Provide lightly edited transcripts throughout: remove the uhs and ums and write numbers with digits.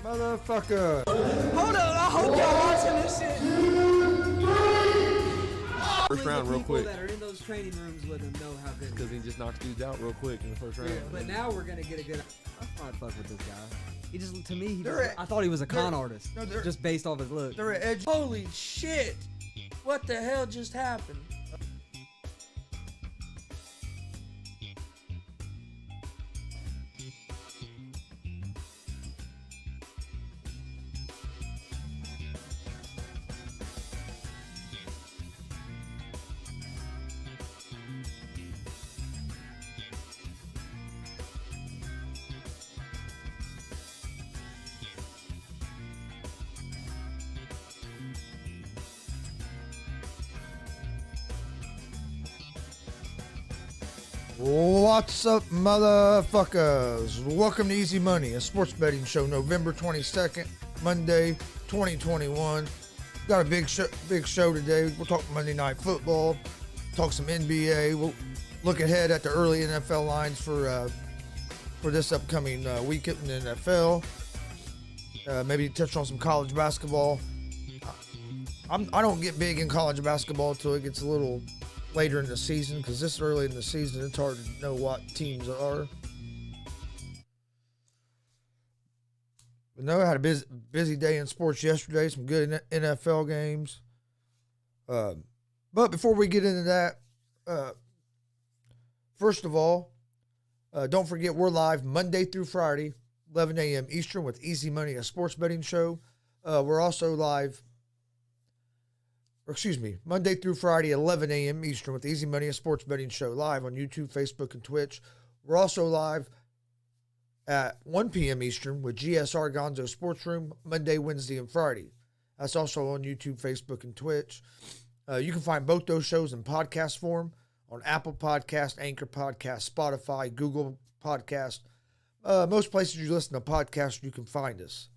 Motherfucker. Hold on, I hope y'all watching this shit. First round, real quick. People that are in those training rooms with him know how good. Because he just knocks dudes out real quick in the first round. Yeah, but now we're gonna get a good. I might fuck with this guy. He just, to me, They're I thought he was a con artist, no, just based off his look. They're edge. Holy shit! What the hell just happened? What's up, motherfuckers? Welcome to Easy Money, a sports betting show, November 22nd, Monday, 2021. Got a big show today. We'll talk Monday Night Football, talk some NBA. We'll look ahead at the early NFL lines for this upcoming week in the NFL. Maybe touch on some college basketball. I don't get big in college basketball until it gets a little later in the season, because this early in the season, it's hard to know what teams are. But no, I had a busy day in sports yesterday, some good NFL games. But before we get into that, first of all, don't forget we're live Monday through Friday, 11 a.m. Eastern with Easy Money, a sports betting show. We're also live, Monday through Friday, 11 a.m. Eastern with Easy Money, a sports betting show, live on YouTube, Facebook, and Twitch. We're also live at 1 p.m. Eastern with GSR Gonzo Sports Room, Monday, Wednesday, and Friday. That's also on YouTube, Facebook, and Twitch. You can find both those shows in podcast form on Apple Podcast, Anchor Podcast, Spotify, Google Podcast. Most places you listen to podcasts, you can find us.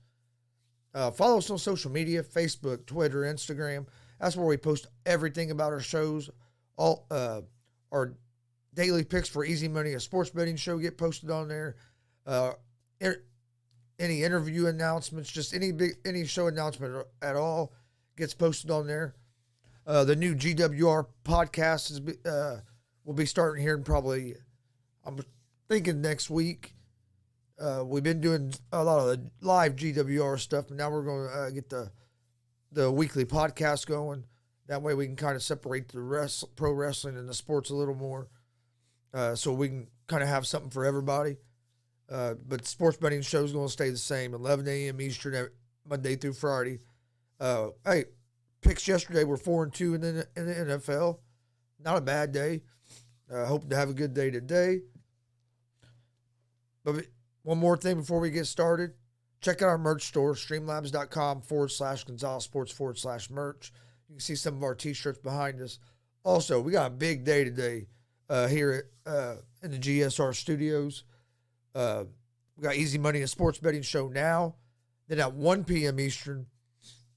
Follow us on social media, Facebook, Twitter, Instagram. That's where we post everything about our shows. All our daily picks for Easy Money, a sports betting show, get posted on there. Any interview announcements, just any show announcement at all gets posted on there. The new GWR podcast will be starting here in probably, I'm thinking next week. We've been doing a lot of the live GWR stuff, but now we're going to get the weekly podcast going. That way we can kind of separate the pro wrestling and the sports a little more, so we can kind of have something for everybody. But sports betting show is going to stay the same, 11 a.m. Eastern, Monday through Friday. Hey, picks yesterday were 4-2 in the NFL. Not a bad day. Hoping to have a good day today. But one more thing before we get started. Check out our merch store, streamlabs.com/Gonzalez Sports /merch. You can see some of our t-shirts behind us. Also, we got a big day today here in the GSR studios. We got Easy Money, a sports betting show now. Then at 1 p.m. Eastern,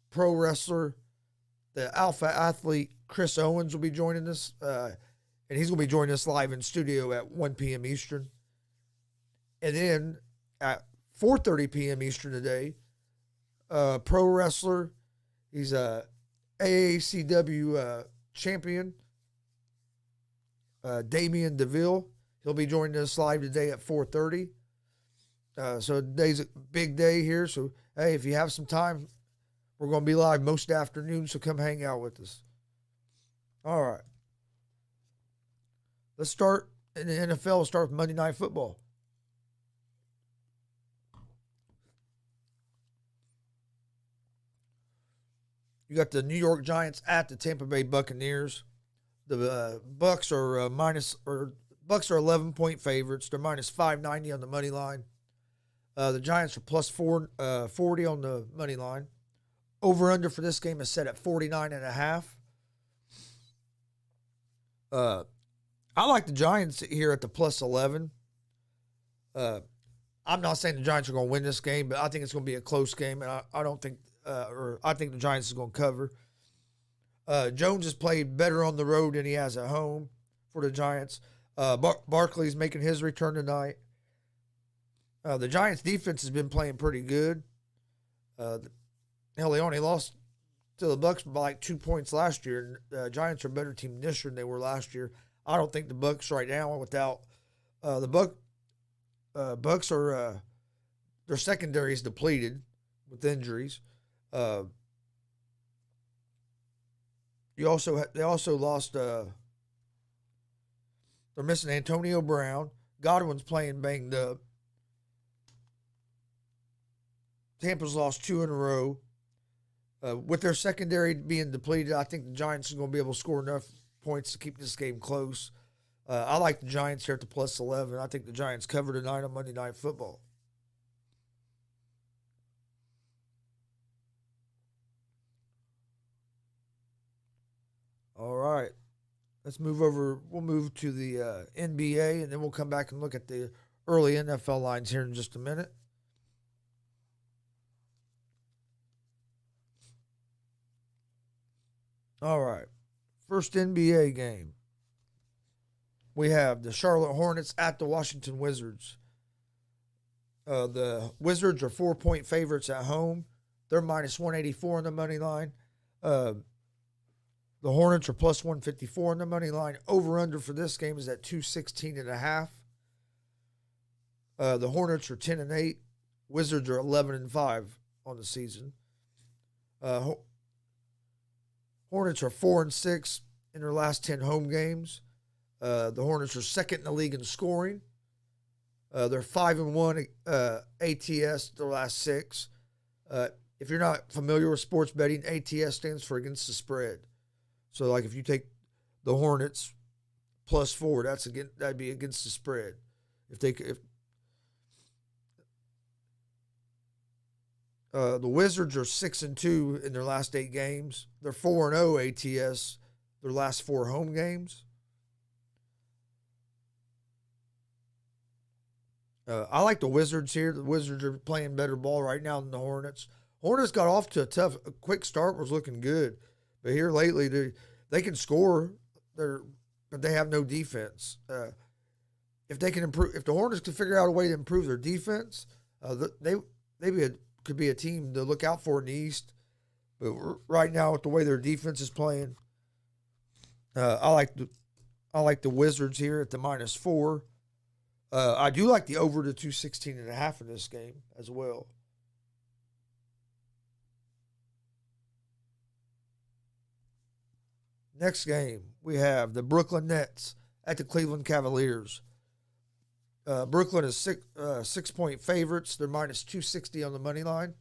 pro wrestler, the alpha athlete, Chris Owens will be joining us. And he's going to be joining us live in studio at 1 p.m. Eastern. And then at 4:30 p.m. Eastern today, pro wrestler, he's a AACW champion, Damian DeVille. He'll be joining us live today at 4:30. So today's a big day here. So, hey, if you have some time, we're going to be live most afternoon, so come hang out with us. All right. Let's start in the NFL. Let's start with Monday Night Football. You got the New York Giants at the Tampa Bay Buccaneers. The Bucks are 11-point favorites. They're minus 590 on the money line. The Giants are plus 440 on the money line. Over under for this game is set at 49.5. I like the Giants here at the plus 11. I'm not saying the Giants are going to win this game, but I think it's going to be a close game, and I don't think. I think the Giants is going to cover. Jones has played better on the road than he has at home for the Giants. Barkley's making his return tonight. The Giants' defense has been playing pretty good. Uh, hell, they only lost to the Bucks by like 2 points last year. And Giants are a better team this year than they were last year. I don't think the Bucks right now, without Bucks are their secondary is depleted with injuries. They also lost. They're missing Antonio Brown. Godwin's playing banged up. Tampa's lost 2 in a row. With their secondary being depleted, I think the Giants are going to be able to score enough points to keep this game close. I like the Giants here at the plus 11. I think the Giants cover tonight on Monday Night Football. All right. Let's move over. We'll move to the NBA, and then we'll come back and look at the early NFL lines here in just a minute. All right. First NBA game. We have the Charlotte Hornets at the Washington Wizards. The Wizards are 4-point favorites at home. They're minus 184 on the money line. The Hornets are plus 154 on the money line. Over-under for this game is at 216.5. The Hornets are 10-8. Wizards are 11-5 on the season. Hornets are 4-6 in their last 10 home games. The Hornets are second in the league in scoring. They're 5-1 ATS their last 6. If you're not familiar with sports betting, ATS stands for against the spread. So, like, if you take the Hornets plus 4, that'd be against the spread. The Wizards are 6-2 in their last 8 games. They're 4-0 ATS their last 4 home games. I like the Wizards here. The Wizards are playing better ball right now than the Hornets. Hornets got off to a quick start, was looking good. But here lately, they can score, but they have no defense. If they can improve, if the Hornets can figure out a way to improve their defense, they could be a team to look out for in the East. But right now, with the way their defense is playing, I like the Wizards here at the minus 4. I do like the over to 216.5 in this game as well. Next game, we have the Brooklyn Nets at the Cleveland Cavaliers. Brooklyn is 6-point favorites. They're minus 260 on the money line.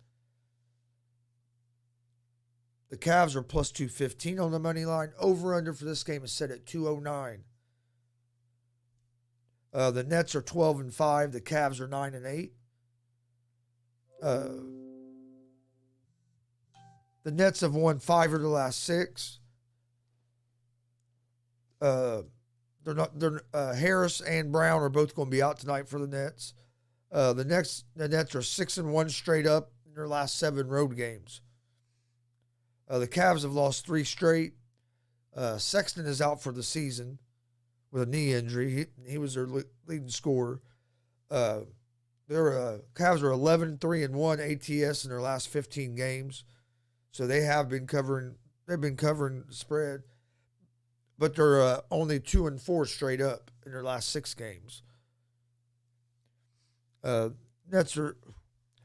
The Cavs are plus 215 on the money line. Over-under for this game is set at 209. The Nets are 12-5. The Cavs are 9-8. The Nets have won 5 of the last 6. Harris and Brown are both going to be out tonight for the Nets. The Nets are 6-1 straight up in their last 7 road games. The Cavs have lost 3 straight. Sexton is out for the season with a knee injury. He was their leading scorer. Cavs are 11-3-1 ATS in their last 15 games, so they have been covering. They've been covering the spread, but they're only 2-4 straight up in their last 6 games. Nets are.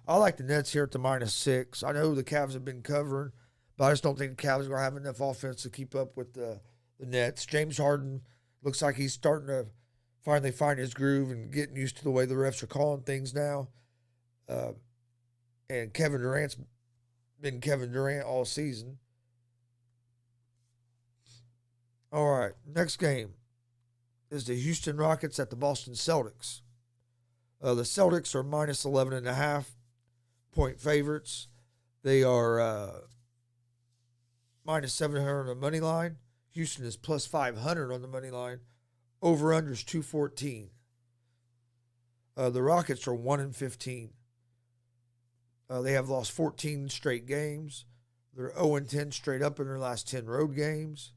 I like the Nets here at the minus 6. I know the Cavs have been covering, but I just don't think the Cavs are going to have enough offense to keep up with the Nets. James Harden looks like he's starting to finally find his groove and getting used to the way the refs are calling things now. And Kevin Durant's been Kevin Durant all season. All right, next game is the Houston Rockets at the Boston Celtics. The Celtics are minus 11.5 point favorites. They are minus 700 on the money line. Houston is plus 500 on the money line. Over-under is 214. The Rockets are 1-15. They have lost 14 straight games. They're 0-10 straight up in their last 10 road games.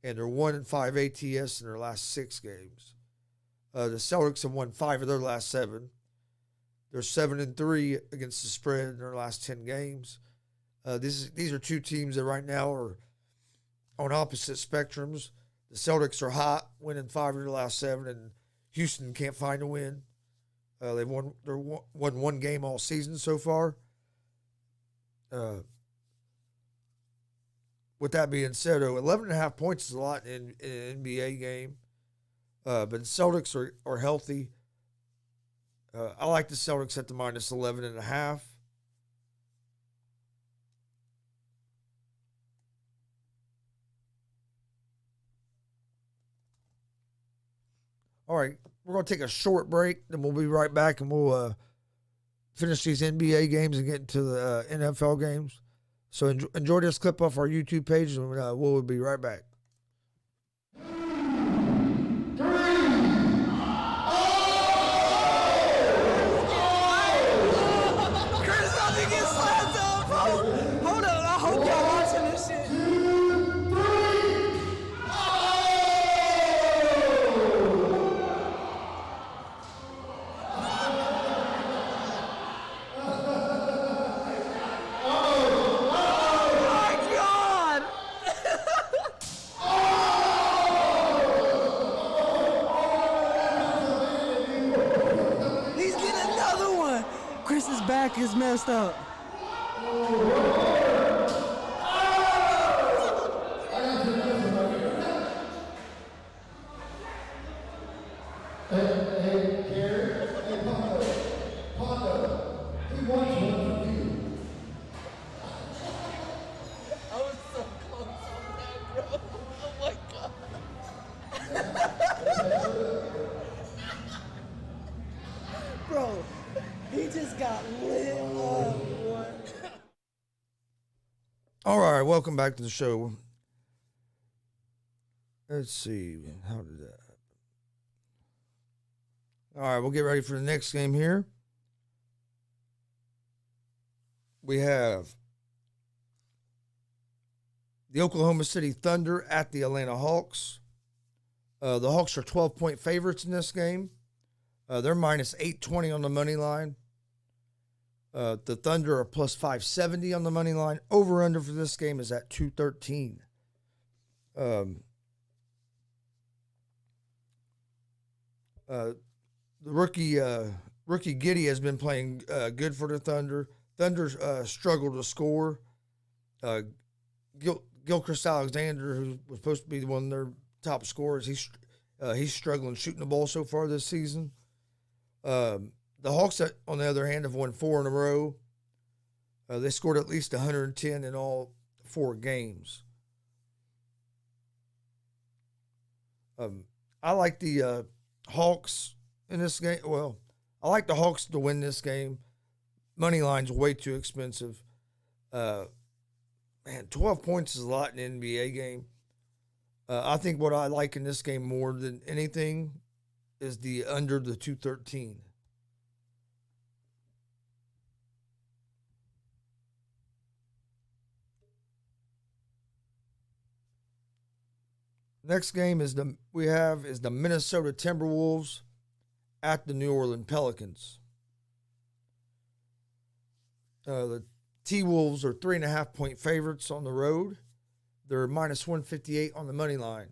And they're 1-5 ATS in their last 6 games. The Celtics have won 5 of their last 7. They're 7-3 against the spread in their last 10 games. These are two teams that right now are on opposite spectrums. The Celtics are hot, winning 5 of their last 7, and Houston can't find a win. They've won one game all season so far. With that being said, 11.5 points is a lot in an NBA game. But the Celtics are healthy. I like the Celtics at the minus 11.5. All right, we're going to take a short break, then we'll be right back, and we'll finish these NBA games and get into the NFL games. So enjoy this clip off our YouTube page, and we'll be right back. Chris about to get slapped up, bro. Hold on, I hope y'all watching this shit. He's getting another one. Chris's back is messed up. I was so close on that, bro. Oh my god. Bro, he just got lit up, boy. All right, welcome back to the show. Let's see. How did that happen? All right, we'll get ready for the next game here. We have the Oklahoma City Thunder at the Atlanta Hawks. The Hawks are 12-point favorites in this game. They're minus 820 on the money line. The Thunder are plus 570 on the money line. Over-under for this game is at 213. The rookie Giddy has been playing good for the Thunder. Thunder struggled to score. Gilchrist Alexander, who was supposed to be one of their top scorers, he's struggling shooting the ball so far this season. The Hawks, on the other hand, have won 4 in a row. They scored at least 110 in all 4 games. I like the Hawks in this game. Well, I like the Hawks to win this game. Money line's way too expensive. Man, 12 points is a lot in an NBA game. I think what I like in this game more than anything is the under the 213. Next game is the Minnesota Timberwolves at the New Orleans Pelicans. The T-Wolves are 3.5-point favorites on the road. They're minus 158 on the money line.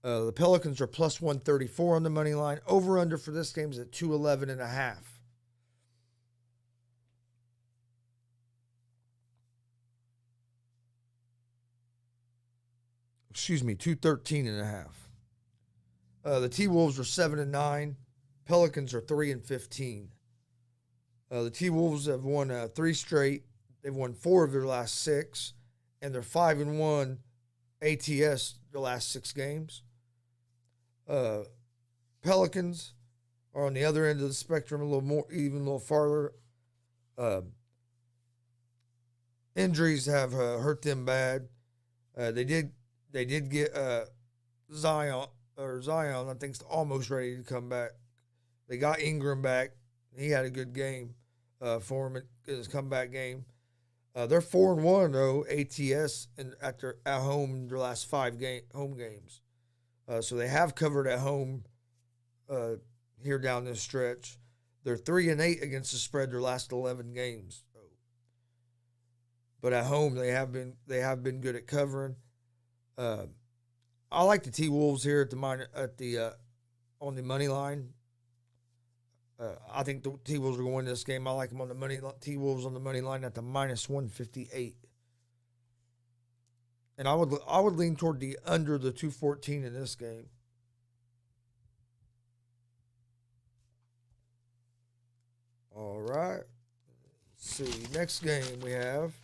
The Pelicans are plus 134 on the money line. Over-under for this game is at 211.5. Excuse me, 213.5. The T-Wolves are 7-9. Pelicans are 3-15. The T-Wolves have won 3 straight. They've won 4 of their last 6, and they're 5-1 ATS the last 6 games. Pelicans are on the other end of the spectrum, a little farther. Injuries have hurt them bad. They did get Zion. I think, is almost ready to come back. They got Ingram back. He had a good game for him in his comeback game. They're 4-1 though ATS and at home in their last 5 home games. So they have covered at home here down this stretch. They're 3-8 against the spread their last 11 games. So, but at home they have been good at covering. I like the T Wolves here on the money line. I think the T Wolves are going to win this game. I like them on the money. T Wolves on the money line at the -158. And I would lean toward the under the 214 in this game. All right. Let's see. Next game we have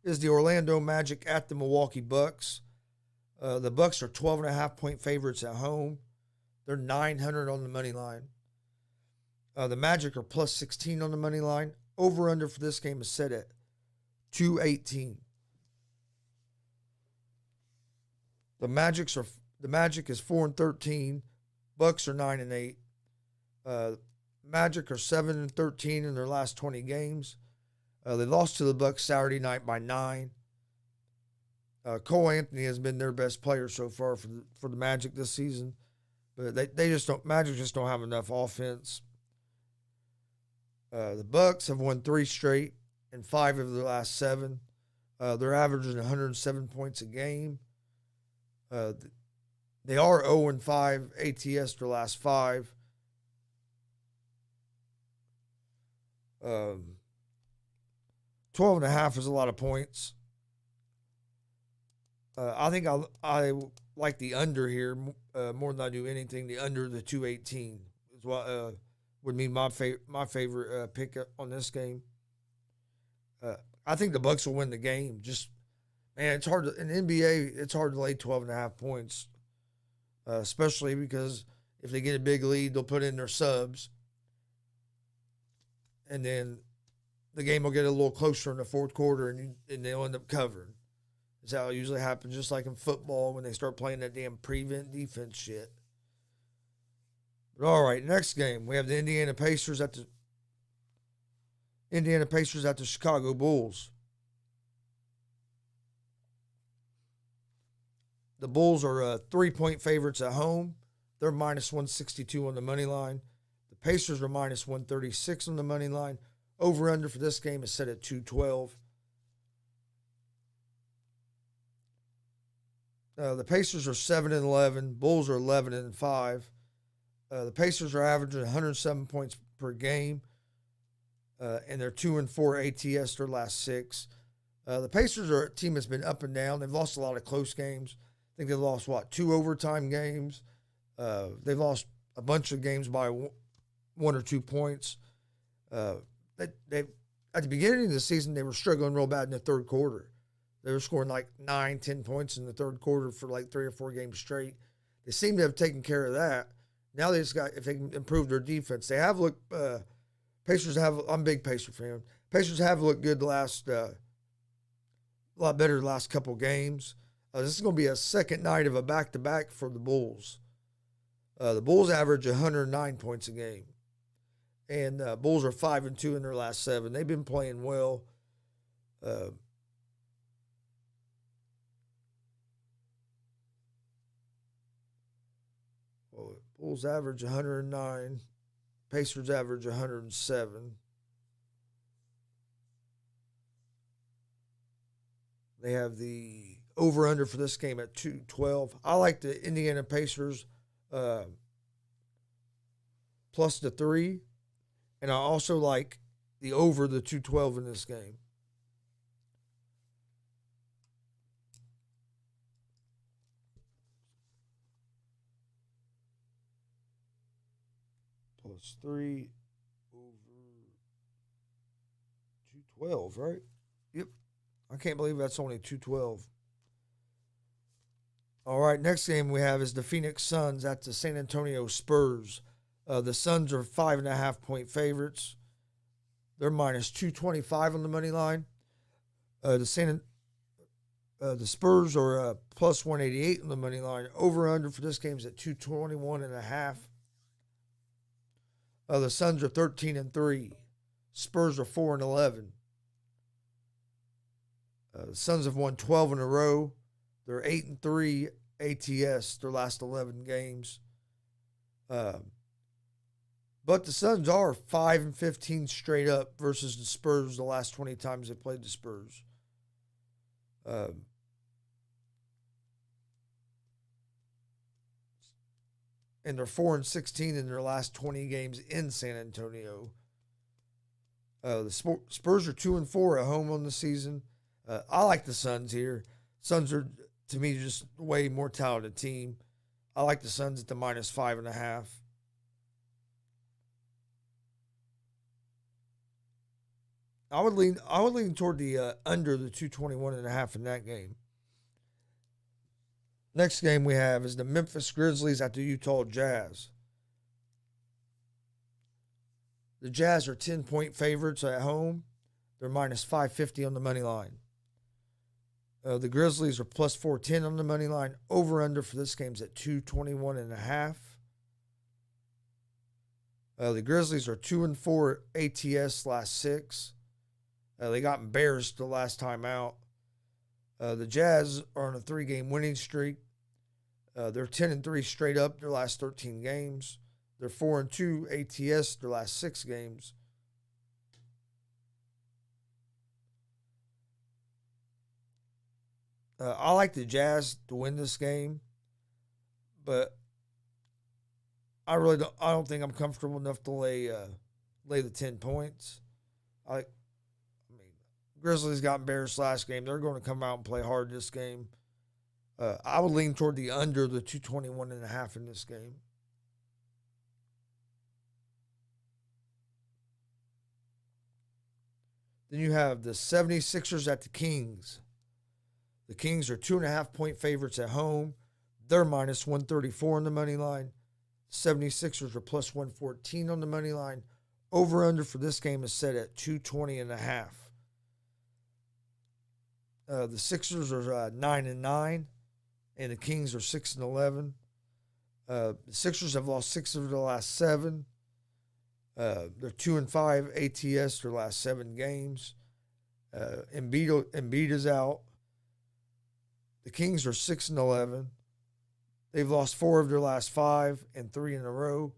is the Orlando Magic at the Milwaukee Bucks. The Bucks are 12.5-point favorites at home. They're 900 on the money line. The Magic are plus 16 on the money line. Over under for this game is set at 218. The Magic is 4-13. Bucks are 9-8. Magic are 7-13 in their last 20 games. They lost to the Bucks Saturday night by 9. Cole Anthony has been their best player so far for the Magic this season, but Magic just don't have enough offense. The Bucks have won 3 straight and 5 of their last 7. They're averaging 107 points a game. They are 0-5 ATS their last 5. 12.5 is a lot of points. I think I like the under here more than I do anything. The under the 218 is what would mean my favorite pick on this game. I think the Bucks will win the game. Just man, it's hard in NBA. It's hard to lay 12.5 points, especially because if they get a big lead, they'll put in their subs, and then the game will get a little closer in the fourth quarter, and they'll end up covering. That's how it usually happens, just like in football when they start playing that damn prevent defense shit. But all right, next game we have the Indiana Pacers at the Chicago Bulls. The Bulls are 3-point favorites at home. They're -162 on the money line. The Pacers are -136 on the money line. Over-under for this game is set at 212. The Pacers are 7-11. Bulls are 11-5. The Pacers are averaging 107 points per game, and they're 2-4 ATS their last 6. The Pacers are a team that's been up and down. They've lost a lot of close games. I think they've lost 2 overtime games. They've lost a bunch of games by 1 or 2 points. They at the beginning of the season they were struggling real bad in the third quarter. They were scoring 9-10 points in the third quarter for 3 or 4 games straight. They seem to have taken care of that. Now they just got, if they can improve their defense, they have looked. Pacers have. I'm a big Pacer fan. Pacers have looked good the last, a lot better the last couple games. This is going to be a second night of a back-to-back for the Bulls. The Bulls average 109 points a game, and Bulls are 5-2 in their last 7. They've been playing well. Bulls average 109. Pacers average 107. They have the over-under for this game at 212. I like the Indiana Pacers plus the 3. And I also like the over the 212 in this game. Plus 3 over 212, right? Yep. I can't believe that's only 212. All right, next game we have is the Phoenix Suns at the San Antonio Spurs. The Suns are 5.5-point favorites. They're -225 on the money line. The Spurs are plus 188 on the money line. Over/under for this game is at 221.5. The Suns are 13-3. Spurs are 4-11. The Suns have won 12 in a row. They're 8-3 ATS their last 11 games. But the Suns are 5-15 straight up versus the Spurs the last 20 times they played the Spurs. And they're 4-16 in their last 20 games in San Antonio. The Spurs are 2-4 at home on the season. I like the Suns here. Suns are, to me, just a way more talented team. I like the Suns at the -5.5. I would lean toward the under the 221.5 in that game. Next game we have is the Memphis Grizzlies at the Utah Jazz. The Jazz are 10-point favorites at home. They're -550 on the money line. The Grizzlies are +410 on the money line. Over under for this game is at 221.5. The Grizzlies are 2-4 ATS last 6. They got embarrassed the last time out. The Jazz are on a 3-game winning streak. They're 10-3 straight up their last 13 games. They're 4-2 ATS their last 6 games. I like the Jazz to win this game, but I don't think I'm comfortable enough to lay the 10 points. Grizzlies got embarrassed last game. They're going to come out and play hard this game. I would lean toward the under the 221.5 in this game. Then you have the 76ers at the Kings. The Kings are 2.5-point favorites at home. They're -134 on the money line. 76ers are +114 on the money line. Over under for this game is set at 220.5. The Sixers are 9-9, and the Kings are 6-11. The Sixers have lost 6 of their last 7. They're 2-5 ATS their last 7 games. Embiid is out. The Kings are 6-11. They've lost 4 of their last 5 and 3 in a row.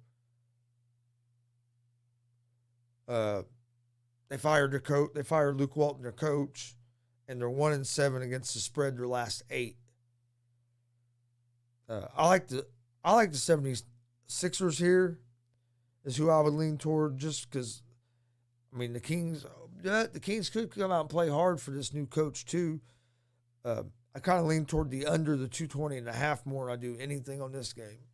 They fired their coach. They fired Luke Walton, their coach, and they're 1-7 against the spread their last 8. I like the 76ers here is who I would lean toward, just because, the Kings could come out and play hard for this new coach too. I kind of lean toward the under the 220.5 more than I do anything on this game.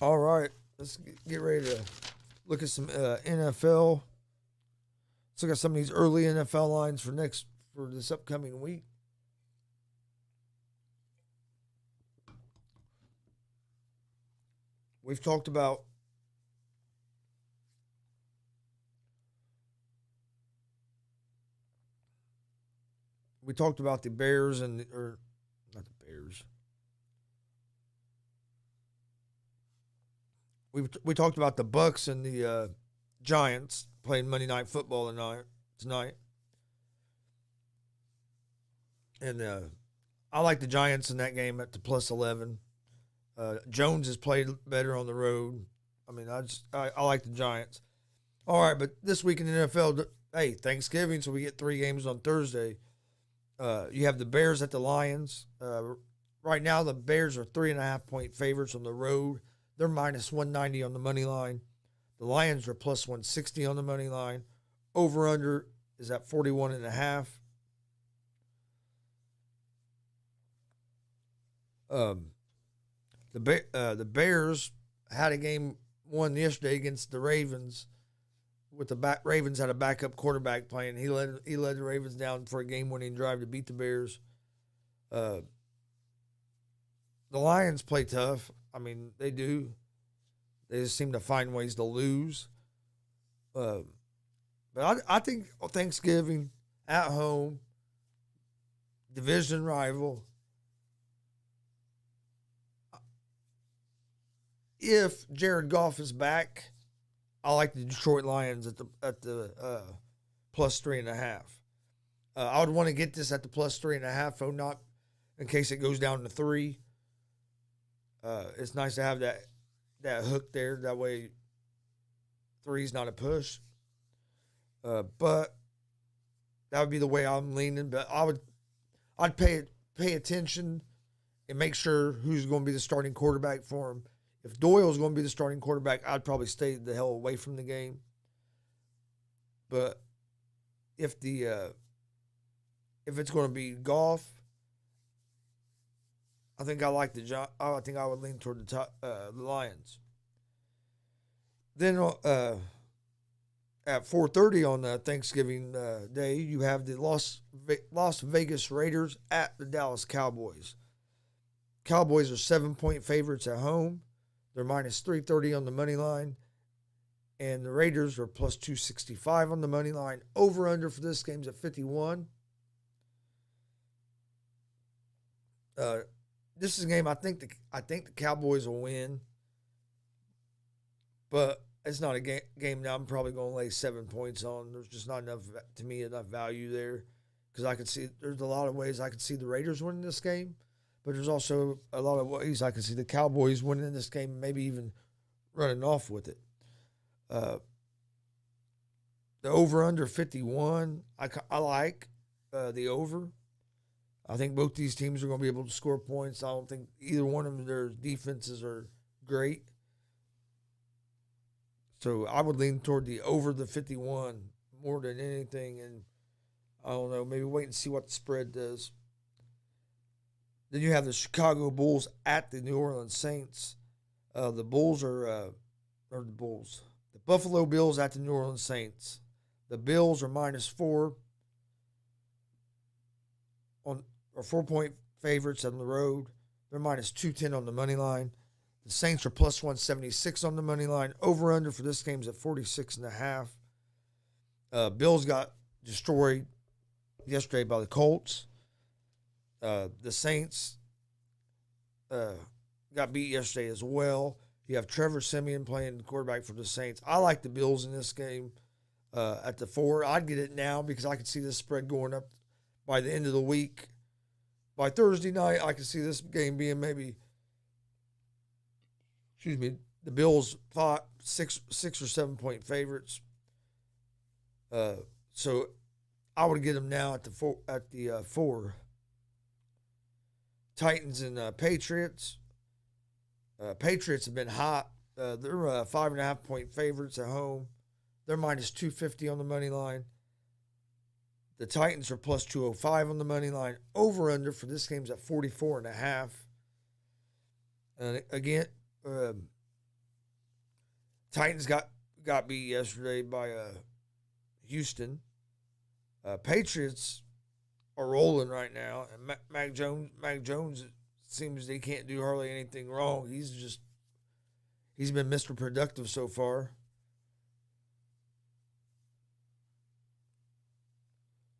All right, let's get ready to look at some NFL. Let's look at some of these early NFL lines for this upcoming week. We talked about the Bears not the Bears. We talked about the Bucks and the Giants playing Monday Night Football tonight. And I like the Giants in that game at the +11. Jones has played better on the road. I like the Giants. All right, but this week in the NFL, hey, Thanksgiving, so we get 3 games on Thursday. You have the Bears at the Lions. Right now, the Bears are 3.5-point favorites on the road. They're -190 on the money line. The Lions are +160 on the money line. Over under is at 41.5. The Bears had a game won yesterday against the Ravens. Ravens had a backup quarterback playing. He led the Ravens down for a game-winning drive to beat the Bears. The Lions play tough. They do. They just seem to find ways to lose. But I think Thanksgiving at home, division rival. If Jared Goff is back, I like the Detroit Lions at the +3.5. I would want to get this at the +3.5, not in case it goes down to 3. It's nice to have that hook there. That way, three's not a push. But that would be the way I'm leaning. But I'd pay attention and make sure who's going to be the starting quarterback for him. If Doyle's going to be the starting quarterback, I'd probably stay the hell away from the game. But if it's going to be Goff, I think I think I would lean toward the Lions. Then at 4:30 on Thanksgiving Day, you have the Las Vegas Raiders at the Dallas Cowboys. Cowboys are 7-point favorites at home. They're minus 330 on the money line. And the Raiders are plus 265 on the money line. Over-under for this game's at 51. This is a game I think the Cowboys will win. But it's not a game now I'm probably going to lay 7 points on. There's just not enough value there. Because I could see, there's a lot of ways I could see the Raiders winning this game. But there's also a lot of ways I can see the Cowboys winning this game, maybe even running off with it. The over-under 51, I like the over. I think both these teams are going to be able to score points. I don't think either one of their defenses are great. So I would lean toward the over the 51 more than anything. And I don't know, maybe wait and see what the spread does. Then you have the Chicago Bulls at the New Orleans Saints. The Buffalo Bills at the New Orleans Saints. The Bills are minus 4 or 4-point favorites on the road. They're minus 210 on the money line. The Saints are plus 176 on the money line. Over-under for this game is at 46.5. Bills got destroyed yesterday by the Colts. The Saints got beat yesterday as well. You have Trevor Siemian playing quarterback for the Saints. I like the Bills in this game at the 4. I'd get it now because I could see this spread going up by the end of the week. By Thursday night, I could see this game being maybe, the Bills 6 or 7 point favorites. So I would get them now at the 4. Titans and Patriots. Patriots have been hot. They're 5.5 point favorites at home. They're minus 250 on the money line. The Titans are plus 205 on the money line. Over under for this game's at 44.5. And again, Titans got beat yesterday by Houston. Patriots are rolling right now, and Mac Jones seems he can't do hardly anything wrong. He's been Mr. Productive so far.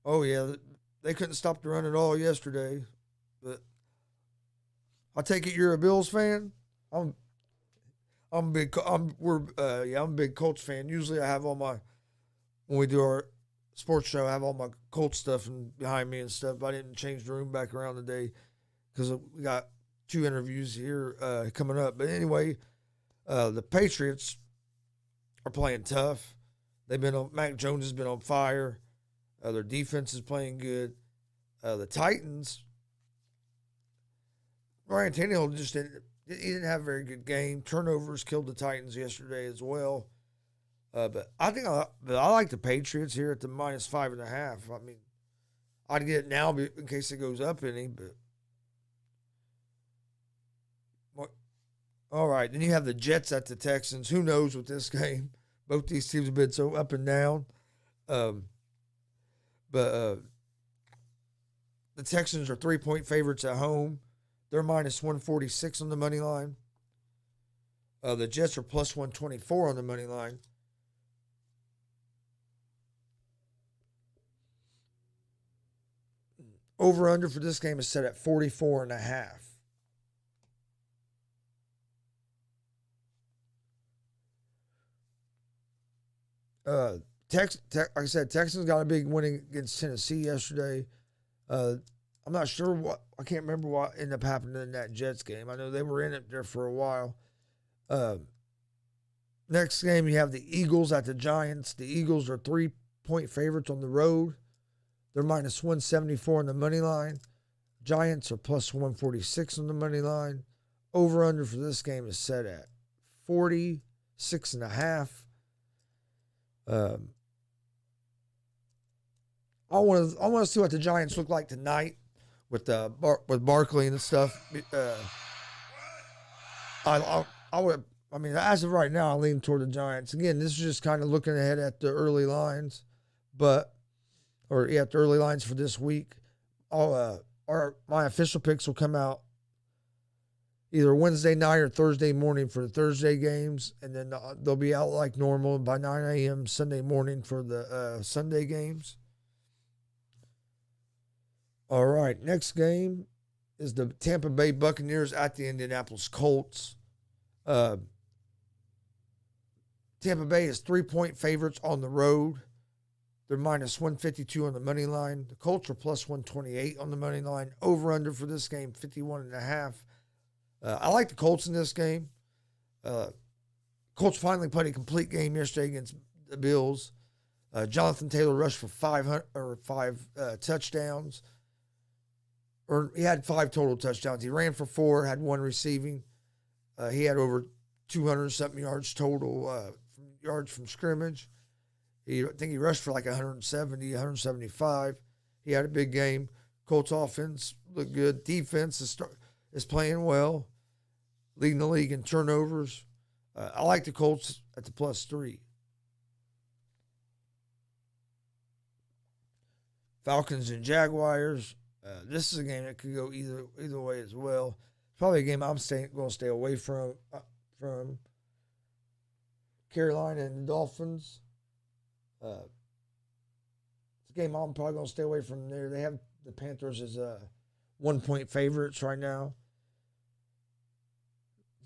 Oh yeah, they couldn't stop the run at all yesterday. But I take it you're a Bills fan. I'm a big Colts fan. Usually I have all my, when we do our sports show, I have all my Colts stuff behind me and stuff. But I didn't change the room back around today because we got 2 interviews here coming up. But anyway, the Patriots are playing tough. Mac Jones has been on fire. Their defense is playing good. The Titans, Ryan Tannehill didn't have a very good game. Turnovers killed the Titans yesterday as well. But I like the Patriots here at the minus 5.5. I mean, I'd get it now in case it goes up any. But all right, then you have the Jets at the Texans. Who knows with this game? Both these teams have been so up and down. But the Texans are 3-point favorites at home. They're minus 146 on the money line. The Jets are plus 124 on the money line. Over-under for this game is set at 44.5. Like I said, Texans got a big win against Tennessee yesterday. I'm not sure I can't remember what ended up happening in that Jets game. I know they were in it there for a while. Next game, you have the Eagles at the Giants. The Eagles are 3-point favorites on the road. They're minus 174 on the money line. Giants are plus 146 on the money line. Over under for this game is set at 46.5. I want to see what the Giants look like tonight with Barkley and stuff. I mean, as of right now, I lean toward the Giants. Again, this is just kind of looking ahead at the early lines, the early lines for this week. My official picks will come out either Wednesday night or Thursday morning for the Thursday games, and then they'll be out like normal by 9 a.m. Sunday morning for the Sunday games. All right, next game is the Tampa Bay Buccaneers at the Indianapolis Colts. Tampa Bay is 3-point favorites on the road. They're minus 152 on the money line. The Colts are plus 128 on the money line. Over-under for this game, 51.5. I like the Colts in this game. Colts finally played a complete game yesterday against the Bills. Jonathan Taylor rushed for five touchdowns. Or he had 5 total touchdowns. He ran for 4, had 1 receiving. He had over 200-something yards total yards from scrimmage. I think he rushed for like 170, 175. He had a big game. Colts offense looked good. Defense is playing well, leading the league in turnovers. I like the Colts at the +3. Falcons and Jaguars. This is a game that could go either way as well. It's probably a game I'm going to stay away from Carolina and the Dolphins. It's a game I'm probably going to stay away from there. They have the Panthers as 1-point favorites right now.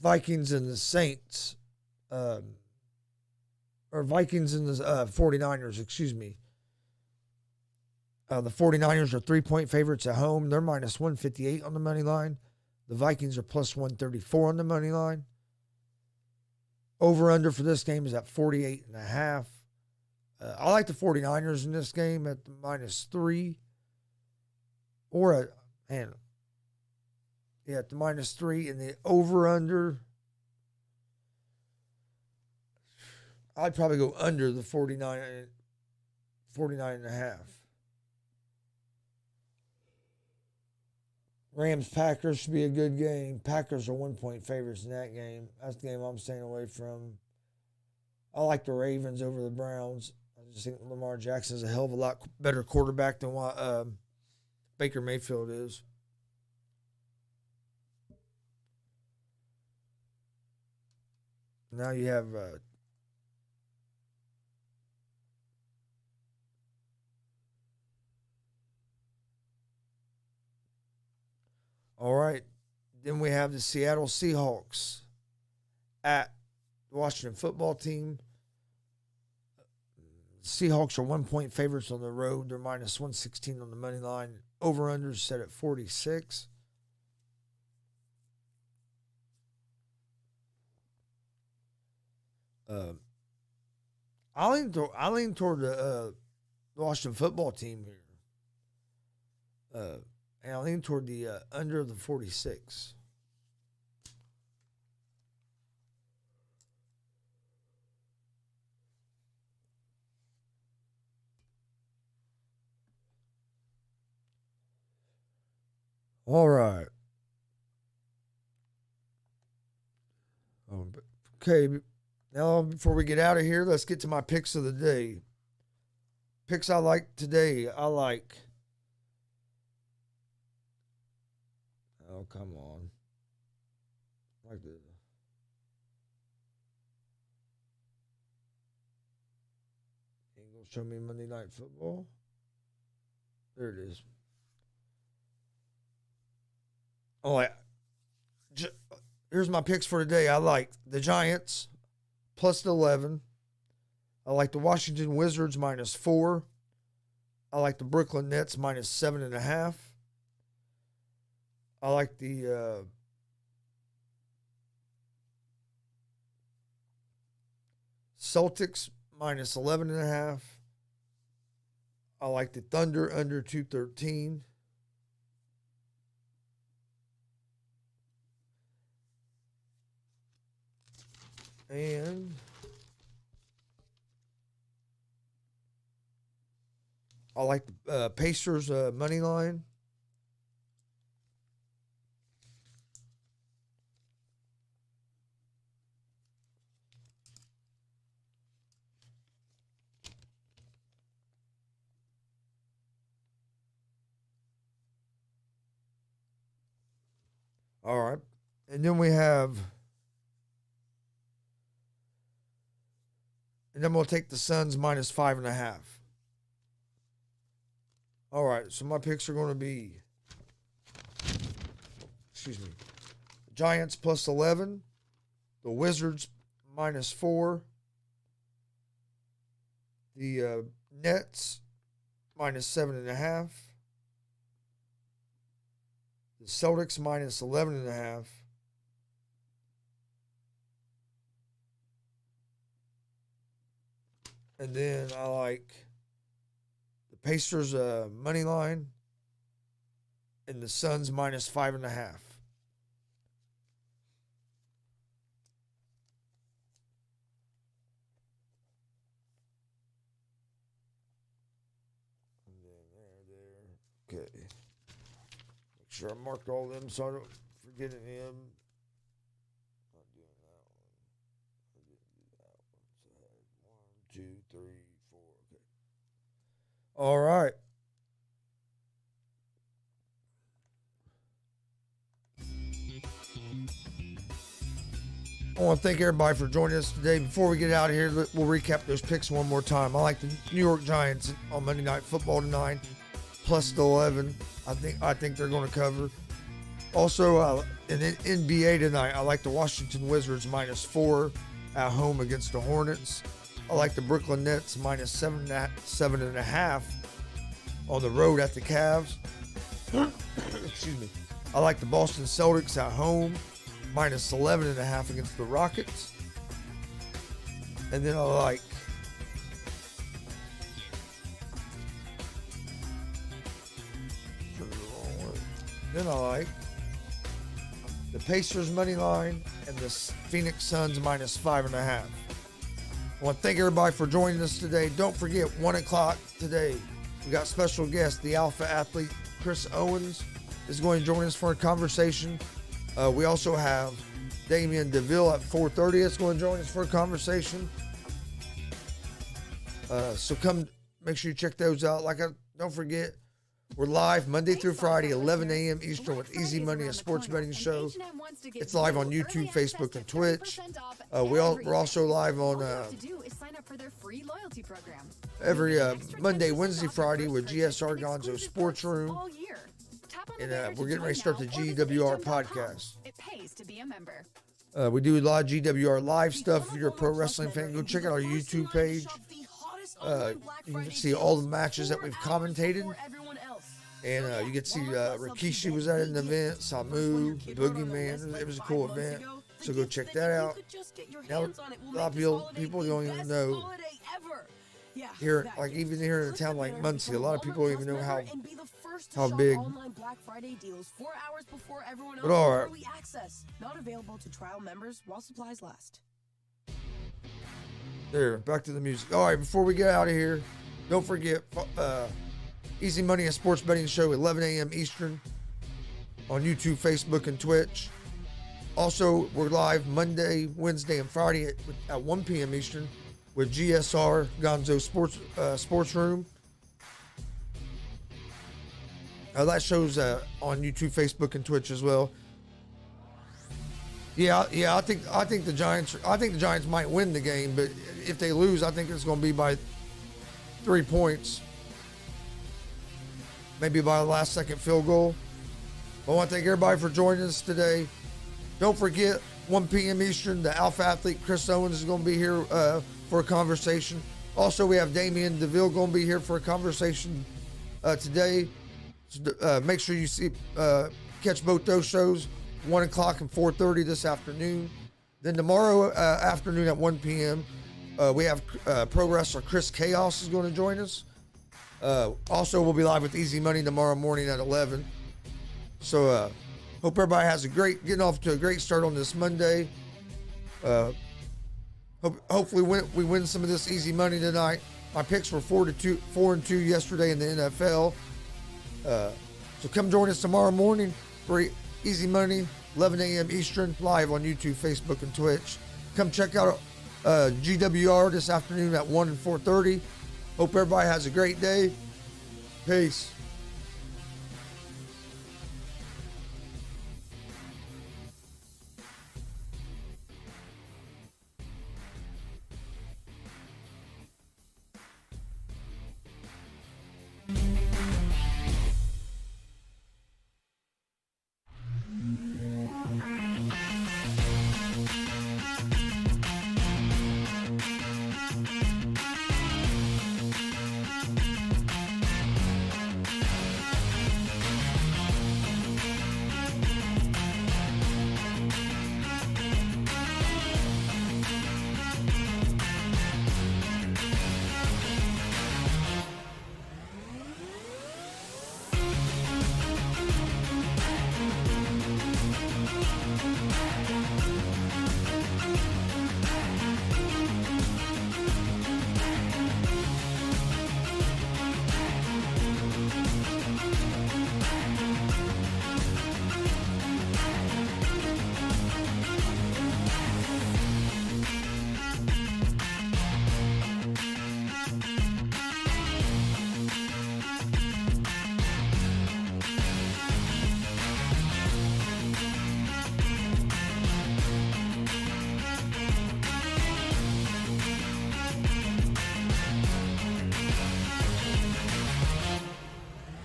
Vikings and the Saints, or Vikings and the 49ers, excuse me. The 49ers are 3-point favorites at home. They're minus 158 on the money line. The Vikings are plus 134 on the money line. Over-under for this game is at 48.5. I like the 49ers in this game at the -3. Or at the -3. And the over-under, I'd probably go under the 49.5. Rams-Packers should be a good game. Packers are 1-point favorites in that game. That's the game I'm staying away from. I like the Ravens over the Browns. I just think Lamar Jackson is a hell of a lot better quarterback than what Baker Mayfield is. Now you have all right. Then we have the Seattle Seahawks at the Washington football team. Seahawks are 1-point favorites on the road. They're minus 116 on the money line. Over-under is set at 46. I lean toward the Washington football team here. And I lean toward the under the 46. All right. Okay. Now, before we get out of here, let's get to my picks of the day. Picks I like today. Oh, come on. Like this. Ain't gonna show me Monday Night Football. There it is. Here's my picks for today. I like the Giants plus 11. I like the Washington Wizards -4. I like the Brooklyn Nets -7.5. I like the Celtics minus 11.5. I like the Thunder under 213. And I like the Pacers money line. All right. And then we have, and then we'll take the Suns minus 5.5. All right. So my picks are going to be, excuse me, Giants plus 11, the Wizards minus 4, the Nets minus 7.5. The Celtics minus 11.5. And then I like the Pacers money line and the Suns minus 5.5. Okay. Make sure I marked all of them so I don't forget any of them. Not doing that one. I didn't do that one. So I had 1, 2, 3, 4. Okay. All right. I want to thank everybody for joining us today. Before we get out of here, we'll recap those picks one more time. I like the New York Giants on Monday Night Football tonight, plus the 11. I think they're going to cover. Also, in NBA tonight, I like the Washington Wizards minus 4 at home against the Hornets. I like the Brooklyn Nets minus 7.5 on the road at the Cavs. Excuse me. I like the Boston Celtics at home minus 11.5 against the Rockets. And then I like the Pacers money line and the Phoenix Suns minus 5.5. I want to thank everybody for joining us today. Don't forget, 1 o'clock today, we got special guest, the Alpha athlete Chris Owens is going to join us for a conversation. We also have Damian DeVille at 4:30. It's going to join us for a conversation. So come, make sure you check those out. Don't forget, we're live Monday through Friday, 11 a.m. Eastern with Easy Money, a sports betting show. It's live on YouTube, Facebook, and Twitch. We're also live on every Monday, Wednesday, Friday with GSR Gonzo Sports Room. And we're getting ready to start the GWR podcast. It pays to be a member. We do a lot of GWR live stuff. If you're a pro wrestling fan, go check out our YouTube page. You can see all the matches that we've commentated. And you get to see Rikishi was at an event, Samu, Boogeyman. It was a cool event. So go check that out. Now, a lot of people don't even know. Here, like even here in a town like Muncie, a lot of people don't even know how big. But all right. Not available to trial members while supplies last. There, back to the music. All right, before we get out of here, don't forget Easy Money, a sports betting show, 11 a.m. Eastern on YouTube, Facebook, and Twitch. Also, we're live Monday, Wednesday, and Friday at 1 p.m. Eastern with GSR Gonzo Sports Room. That show's on YouTube, Facebook, and Twitch as well. Yeah. I think the Giants might win the game, but if they lose, I think it's going to be by 3 points, maybe by a last-second field goal. But I want to thank everybody for joining us today. Don't forget, 1 p.m. Eastern, the Alpha athlete Chris Owens is going to be here for a conversation. Also, we have Damian DeVille going to be here for a conversation today. So, make sure you catch both those shows, 1 o'clock and 4:30 this afternoon. Then tomorrow afternoon at 1 p.m., we have pro wrestler Chris Chaos is going to join us. Also, we'll be live with Easy Money tomorrow morning at 11. So, hope everybody has getting off to a great start on this Monday. Hopefully we win some of this Easy Money tonight. My picks were 4-2 yesterday in the NFL. So come join us tomorrow morning for Easy Money, 11 a.m. Eastern, live on YouTube, Facebook, and Twitch. Come check out GWR this afternoon at 1 and 4:30. Hope everybody has a great day. Peace.